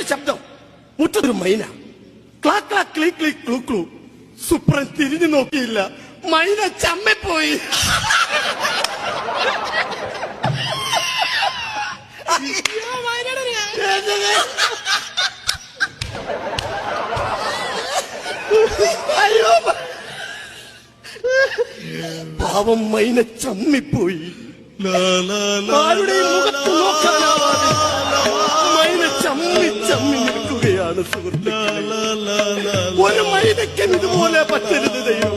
പെട്ടെന്നൊരു ശബ്ദം, മുറ്റത്തൊരു മൈന. ക്ലാ ക്ലാ ക്ലീ ക്ലീ ക്ലൂ ക്ലൂ. സുപ്രൻ തിരിഞ്ഞു നോക്കിയില്ല, മൈന ചമ്മിപ്പോയി. അയ്യോ, പാവം മൈന ചമ്മിപ്പോയി. ആരുടെയും മുഖത്ത് നോക്കാനാവാതെ മൈന ചമ്മി ചമ്മി നിൽക്കുകയാണ് സുഹൃത്തുക്കളെ. ഒരു മൈനയ്ക്കും ഇതുപോലെ പറ്റരുത് ദൈവം.